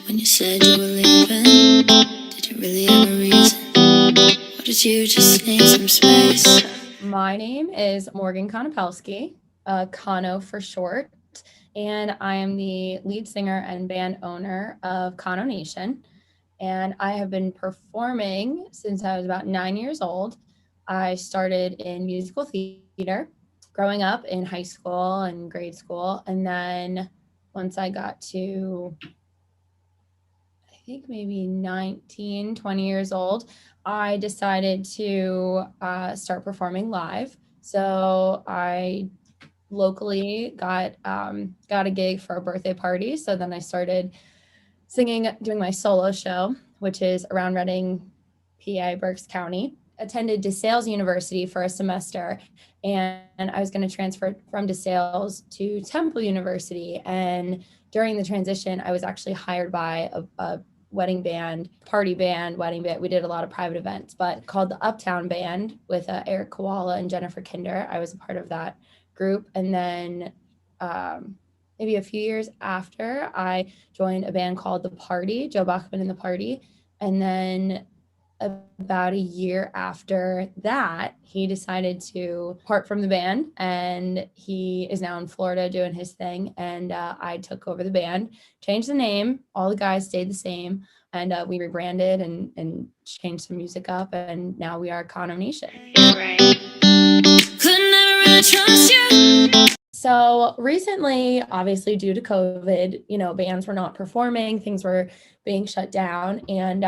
When you said you were leaving, did you really have a reason? Or did you just need some space? My name is Morgan Konopelski, Kono for short, and I am the lead singer and band owner of Kono Nation. And I have been performing since I was about 9 years old. I started in musical theater growing up in high school and grade school. And then once I got to, I think maybe 19, 20 years old, I decided to start performing live. So I locally got a gig for a birthday party. So then I started singing, doing my solo show, which is around Reading, PA, Berks County. Attended DeSales University for a semester, and I was going to transfer from DeSales to Temple University. And during the transition, I was actually hired by a wedding band, party band, wedding band. We did a lot of private events, but called the Uptown Band with Eric Koala and Jennifer Kinder. I was a part of that group. And then maybe a few years after, I joined a band called The Party, Joe Bachman and The Party. And then about a year after that, he decided to part from the band, and he is now in Florida doing his thing. And I took over the band, changed the name. All the guys stayed the same, and we rebranded and changed some music up. And now we are Kono Nation. Could never really trust you. So recently, obviously due to COVID, bands were not performing, things were being shut down. And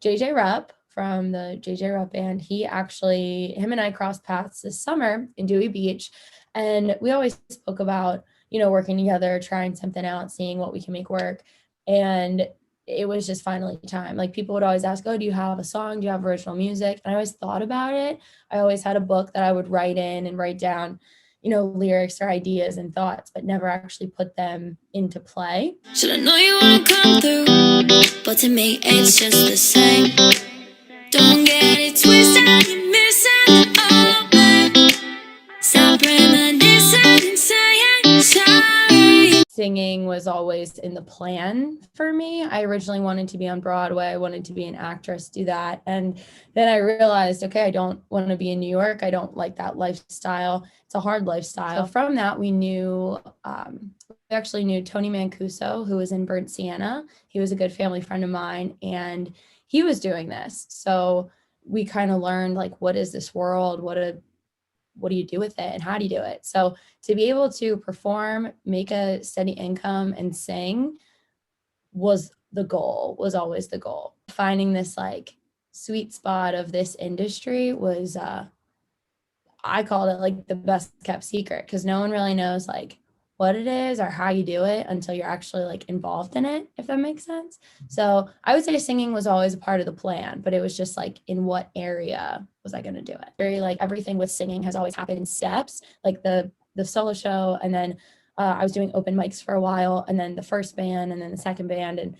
JJ Rupp from the JJ Rupp band, him and I crossed paths this summer in Dewey Beach. And we always spoke about, working together, trying something out, seeing what we can make work. And it was just finally time. Like, people would always ask, oh, do you have a song? Do you have original music? And I always thought about it. I always had a book that I would write in and write down lyrics or ideas and thoughts, but never actually put them into play. Should I know you wanna come through? But to me, it's just the same. Don't get it twisted, you're missing the open. Stop reminiscing and saying sorry. Singing was always in the plan for me. I originally wanted to be on Broadway. I wanted to be an actress, do that. And then I realized, okay, I don't want to be in New York. I don't like that lifestyle. It's a hard lifestyle. So from that, we actually knew Tony Mancuso, who was in Burnt Sienna. He was a good family friend of mine, and he was doing this. So we kind of learned, like, what is this world? What do you do with it, and how do you do it? So to be able to perform, make a steady income, and sing was always the goal. Finding this like sweet spot of this industry was, I called it like the best kept secret, because no one really knows like what it is or how you do it until you're actually like involved in it, if that makes sense. So I would say singing was always a part of the plan, but it was just like, in what area was I going to do it? Very like everything with singing has always happened in steps, like the solo show. And then I was doing open mics for a while, and then the first band, and then the second band. And,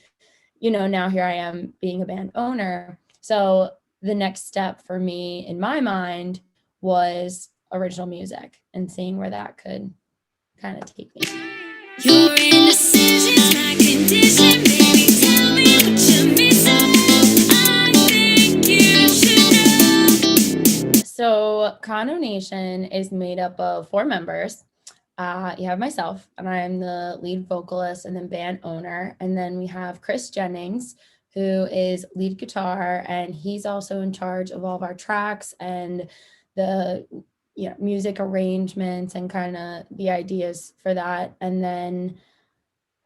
now here I am being a band owner. So the next step for me in my mind was original music, and seeing where that could kind of take me. Your indecision's my condition, baby. Tell me what you're missing. I think you should know. So Kono Nation is made up of 4 members. You have myself, and I am the lead vocalist and then band owner. And then we have Chris Jennings, who is lead guitar, and he's also in charge of all of our tracks and the music arrangements and kind of the ideas for that. And then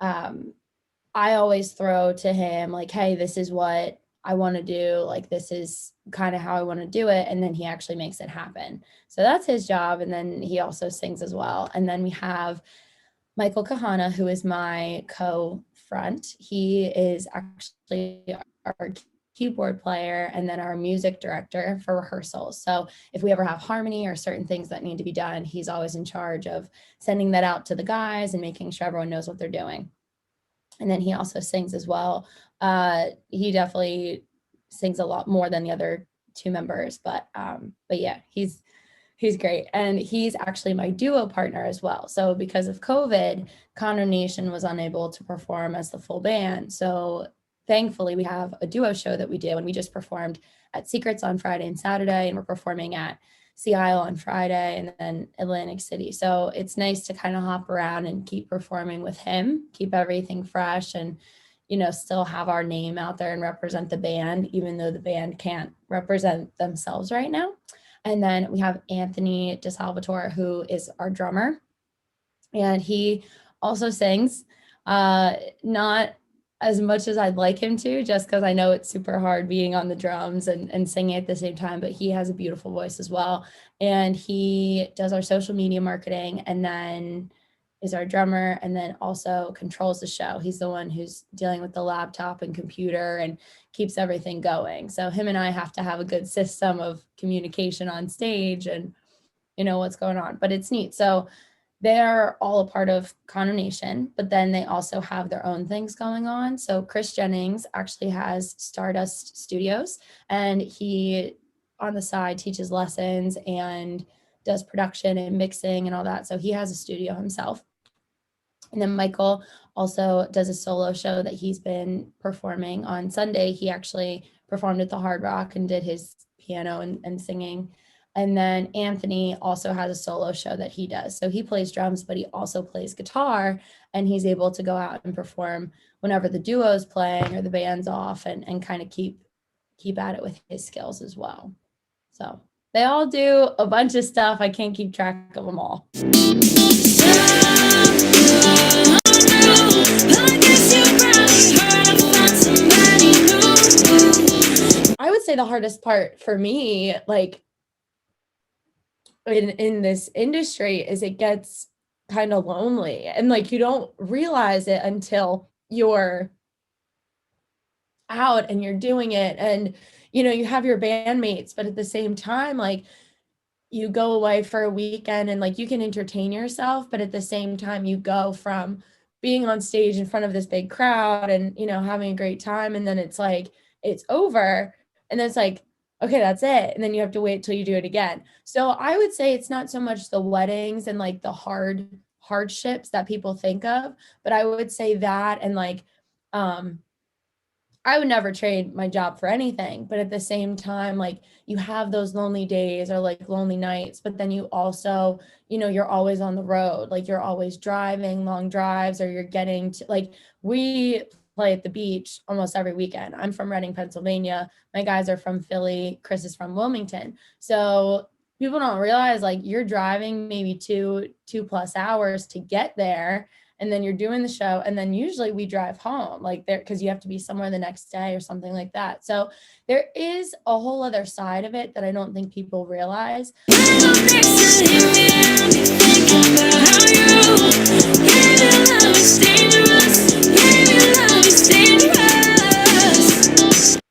I always throw to him like, hey, this is what I want to do. Like, this is kind of how I want to do it. And then he actually makes it happen. So that's his job. And then he also sings as well. And then we have Michael Kahana, who is my co-front, he is actually our keyboard player and then our music director for rehearsals. So if we ever have harmony or certain things that need to be done, he's always in charge of sending that out to the guys and making sure everyone knows what they're doing. And then he also sings as well. He definitely sings a lot more than the other two members, but yeah, he's great. And he's actually my duo partner as well. So because of COVID, Conno Nation was unable to perform as the full band. So thankfully we have a duo show that we do, and we just performed at Secrets on Friday and Saturday, and we're performing at Sea Isle on Friday and then Atlantic City. So it's nice to kind of hop around and keep performing with him, keep everything fresh, and still have our name out there and represent the band, even though the band can't represent themselves right now. And then we have Anthony DeSalvatore, who is our drummer, and he also sings, not as much as I'd like him to, just because I know it's super hard being on the drums and singing at the same time, but he has a beautiful voice as well. And he does our social media marketing, and then is our drummer, and then also controls the show. He's the one who's dealing with the laptop and computer and keeps everything going. So him and I have to have a good system of communication on stage and what's going on, but it's neat. So they're all a part of Conno Nation, but then they also have their own things going on. So Chris Jennings actually has Stardust Studios, and he on the side teaches lessons and does production and mixing and all that. So he has a studio himself. And then Michael also does a solo show that he's been performing on Sunday. He actually performed at the Hard Rock and did his piano and singing. And then Anthony also has a solo show that he does. So he plays drums, but he also plays guitar, and he's able to go out and perform whenever the duo's playing or the band's off, and kind of keep at it with his skills as well. So they all do a bunch of stuff. I can't keep track of them all. I would say the hardest part for me, like in this industry, is it gets kind of lonely, and like you don't realize it until you're out and you're doing it, and you have your bandmates, but at the same time, like you go away for a weekend and like you can entertain yourself, but at the same time you go from being on stage in front of this big crowd and having a great time, and then it's like it's over, and then it's like, okay, that's it, and then you have to wait till you do it again. So I would say it's not so much the weddings and like the hardships that people think of, but I would say that, and like I would never trade my job for anything, but at the same time, like you have those lonely days or like lonely nights, but then you also, you're always on the road, like you're always driving long drives, or you're getting to, like, we play at the beach almost every weekend. I'm from Reading, Pennsylvania. My guys are from Philly. Chris is from Wilmington. So people don't realize like you're driving maybe two plus hours to get there, and then you're doing the show, and then usually we drive home like there, because you have to be somewhere the next day or something like that. So there is a whole other side of it that I don't think people realize.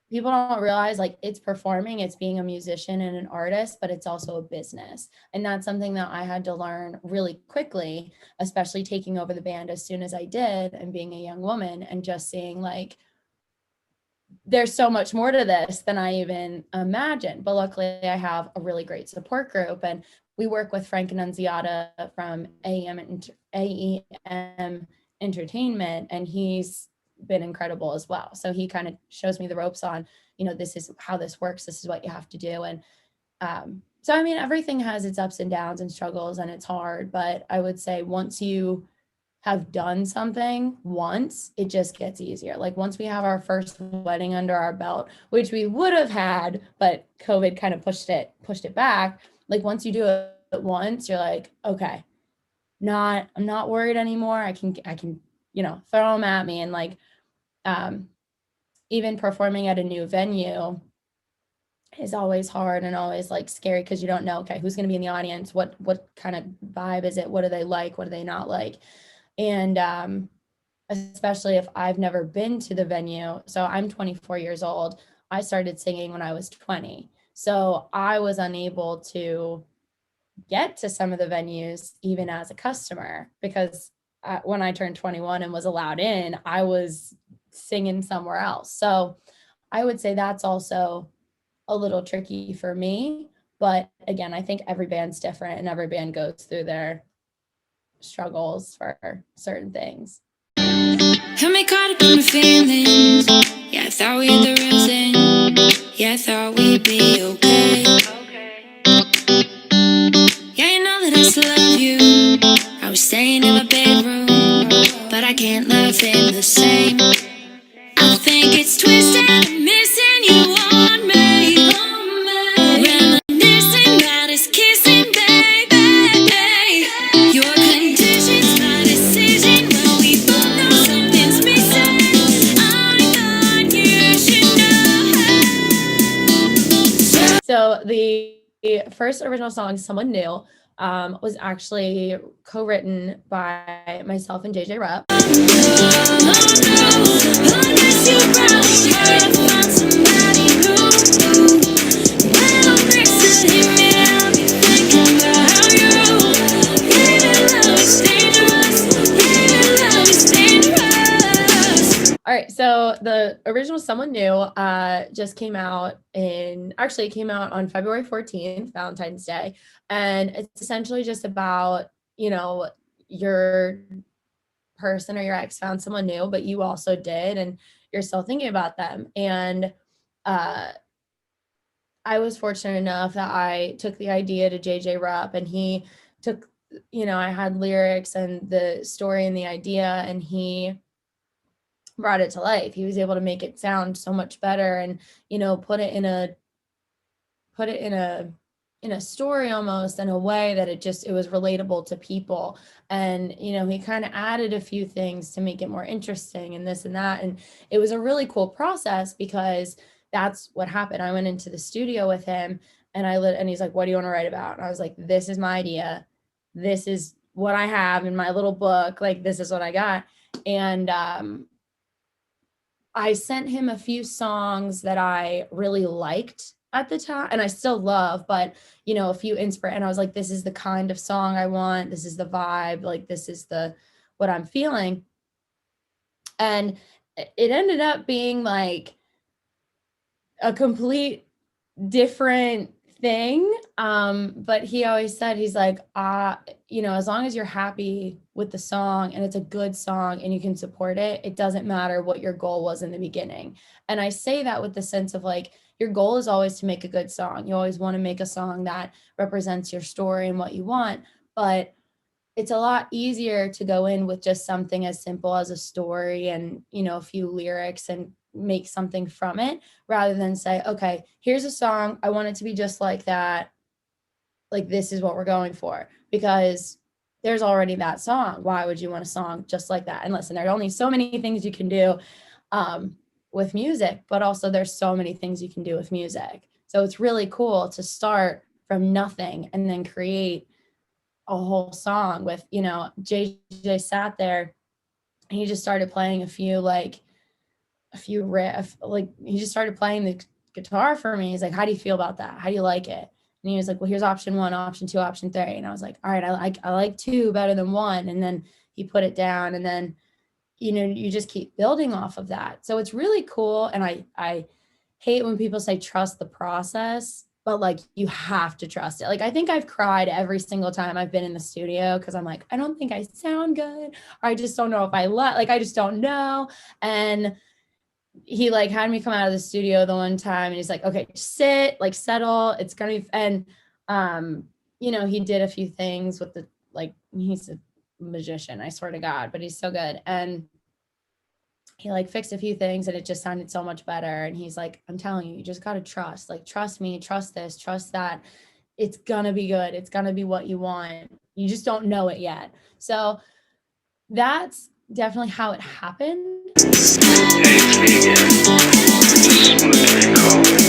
People don't realize like it's performing, it's being a musician and an artist, but it's also a business. And that's something that I had to learn really quickly, especially taking over the band as soon as I did and being a young woman and just seeing like, there's so much more to this than I even imagined. But luckily I have a really great support group, and we work with Frank Annunziata from AEM Entertainment, and he's been incredible as well. So he kind of shows me the ropes on, this is how this works. This is what you have to do. And so, I mean, everything has its ups and downs and struggles, and it's hard. But I would say once you have done something once, it just gets easier. Like once we have our first wedding under our belt, which we would have had, but COVID kind of pushed it back. Like once you do it once, you're like, okay, I'm not worried anymore. I can, throw them at me. And like, even performing at a new venue is always hard and always like scary, because you don't know, okay, who's going to be in the audience? What kind of vibe is it? What do they like? What do they not like? And especially if I've never been to the venue. So I'm 24 years old. I started singing when I was 20. So I was unable to get to some of the venues even as a customer because when I turned 21 and was allowed in, I was singing somewhere else. So I would say that's also a little tricky for me. But again, I think every band's different and every band goes through their struggles for certain things. Had me caught up in my feelings. Yeah, I thought we had the real thing. Yeah, I thought we'd be okay. Yeah, you know that I still love you. I was staying in my bedroom, but I can't love him the same. I think it's twisted, missing you on me. Reminiscing about us kissing, baby. Your conditions, my decision. Well, we both know something's missing. I thought you should know. So the first original song, Someone New, was actually co-written by myself and JJ Rupp. All right, so the original Someone New just came out actually it came out on February 14th, Valentine's Day. And it's essentially just about, your person or your ex found someone new, but you also did, and you're still thinking about them. And I was fortunate enough that I took the idea to JJ Rupp, and he took, I had lyrics and the story and the idea, and he brought it to life. He was able to make it sound so much better and, put it in a story almost in a way that it was relatable to people. And, he kind of added a few things to make it more interesting and this and that. And it was a really cool process because that's what happened. I went into the studio with him and he's like, what do you want to write about? And I was like, this is my idea. This is what I have in my little book. Like, this is what I got. And, I sent him a few songs that I really liked at the time, and I still love, but, a few and I was like, this is the kind of song I want. This is the vibe. Like, this is what I'm feeling. And it ended up being like a complete different thing. But he always said, he's like, as long as you're happy with the song and it's a good song and you can support it, it doesn't matter what your goal was in the beginning. And I say that with the sense of like, your goal is always to make a good song. You always want to make a song that represents your story and what you want, but it's a lot easier to go in with just something as simple as a story and, a few lyrics and make something from it rather than say, okay, here's a song. I want it to be just like that. Like, this is what we're going for, because there's already that song. Why would you want a song just like that? And listen, there are only so many things you can do with music, but also there's so many things you can do with music. So it's really cool to start from nothing and then create a whole song with, JJ sat there and he just started playing a few riff, like he just started playing the guitar for me. He's like, how do you feel about that? How do you like it? And he was like, well, here's option 1, option 2, option 3. And I was like, all right, I like 2 better than 1. And then he put it down, and then, you just keep building off of that. So it's really cool. And I hate when people say, trust the process, but like, you have to trust it. Like, I think I've cried every single time I've been in the studio because I'm like, I don't think I sound good, or I just don't know if I just don't know. And he like had me come out of the studio the one time and he's like, okay, sit, like settle. It's gonna be, and he did a few things with he's a magician, I swear to God, but he's so good. And he like fixed a few things and it just sounded so much better. And he's like, I'm telling you, you just got to trust, like, trust me, trust this, trust that. It's gonna be good. It's gonna be what you want. You just don't know it yet. So that's definitely how it happened. Hey, it's me again. Just wanted to give you a call.